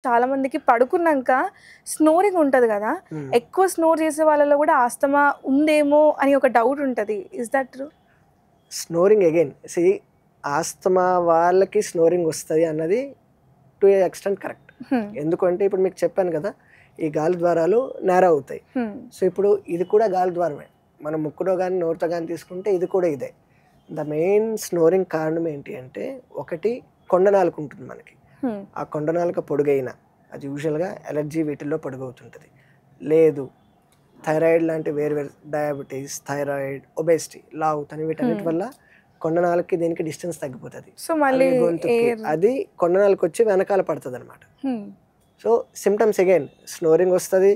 చాలా మందికి పడుకున్నాక స్నోరింగ్ ఉంటది గదా! ఎక్కువ స్నోర్ చేసే వాళ్ళలో గూడా ఆస్తమా ఉందేమో అని ఒక డౌట్ ఉంటది. Is that true? Snoring again asthma వాళ్ళకి స్నోరింగ్ వస్తది అన్నది టు ఏ ఎక్స్టెంట్ కరెక్ట్. ఎందుకంటే ఇప్పుడు మీకు చెప్పాను కదా, ఈ గాలి ద్వారాలు నేర అవుతాయి. సో ఇప్పుడు ఇది కూడా గాలి ద్వారమే. మనం ముక్కులో కానీ నోరుతో కానీ తీసుకుంటే ఇది కూడా ఇదే. ద మెయిన్ స్నోరింగ్ కారణం ఏంటి అంటే, ఒకటి కొండనాలుక ఉంటుంది మనకి. ఆ కొండనాలుక పొడుగైన అది యూజువల్గా ఎలర్జీ వీటిల్లో పొడుగవుతుంటుంది. లేదు థైరాయిడ్ లాంటి వేరు వేరు డయాబెటీస్, థైరాయిడ్, ఒబేసిటీ, లావు తని వీటన్నిటి వల్ల కొండనాలకి దీనికి డిస్టెన్స్ తగ్గిపోతుంది. సో మళ్ళీ గొంతుకి అది కొండనాలకు వచ్చి వెనకాల పడుతుంది అనమాట. సో సిమ్టమ్స్ అగైన్ స్నోరింగ్ వస్తుంది,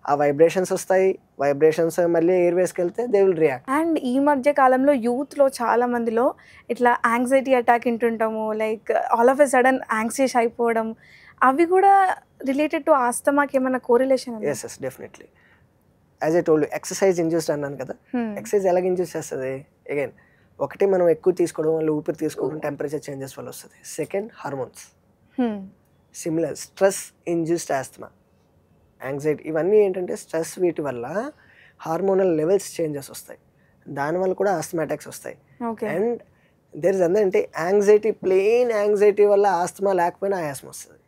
ఆ వైబ్రేషన్స్ వస్తాయి, వైబ్రేషన్స్ మళ్ళీ ఎయిర్వేస్కి వెళ్తే దే విల్ రియాక్ట్. అండ్ ఈ మధ్య కాలంలో యూత్లో చాలా మందిలో ఇట్లా యాంగ్జైటీ అటాక్ వింటుంటాము, like all of a sudden anxious అయిపోవడం, అవి కూడా రిలేటెడ్ టు ఆస్తమాకి ఏమైనా correlation? Yes yes definitely. As I told exercise induced అన్నాను కదా. ఎక్సర్సైజ్ ఎలాగ ఇండ్యూస్ చేస్తుంది? అగైన్ ఒకటి మనం ఎక్కువ తీసుకోవడం వల్ల, ఊపిరి తీసుకోవడం, టెంపరేచర్ చేంజెస్ వల్ల వస్తుంది. Second hormones. Similar stress induced asthma, anxiety, ఇవన్నీ ఏంటంటే స్ట్రెస్ వీటి వల్ల హార్మోనల్ లెవెల్స్ చేంజెస్ వస్తాయి. దానివల్ల కూడా ఆస్తమా అటాక్స్ వస్తాయి. అండ్ దేర్ ఇస్ అంటే యాంగ్జైటీ, ప్లెయిన్ యాంగ్జైటీ వల్ల ఆస్తమా లేకపోయినా ఆయాసం వస్తుంది.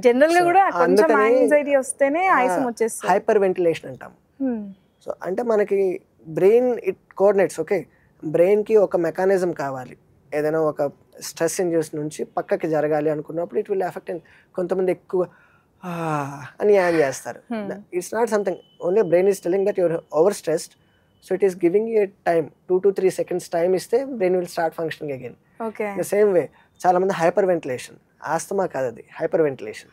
జనరల్గా కూడా కొంచెం యాంగ్జైటీ వస్తేనే ఆయాసం వచ్చేస్తుంది. హైపర్ వెంటిలేషన్ అంటాం. సో అంటే మనకి బ్రెయిన్ ఇట్ కోఆర్డినేట్స్. ఓకే, బ్రెయిన్కి ఒక మెకానిజం కావాలి, ఏదైనా ఒక స్ట్రెస్ ఇండ్యూస్ నుంచి పక్కకి జరగాలి అనుకున్నప్పుడు ఇట్ విల్ ఎఫెక్ట్. కొంతమంది ఎక్కువ అని యాన్ చేస్తారు. It's not something, only brain is telling that your over stressed. So it is giving you time 2 to 3 seconds time ఇస్తే brain will start functioning again. The same way చాలా మంది hyper ventilation, asthma కాదు అది hyper ventilation.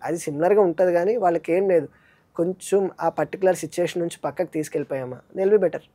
అది సిమిలర్గా ఉంటుంది కానీ వాళ్ళకి ఏం లేదు, కొంచెం ఆ పర్టికులర్ సిచ్యుయేషన్ నుంచి పక్కకి తీసుకెళ్ళిపోయామా దే విల్ బి బెటర్.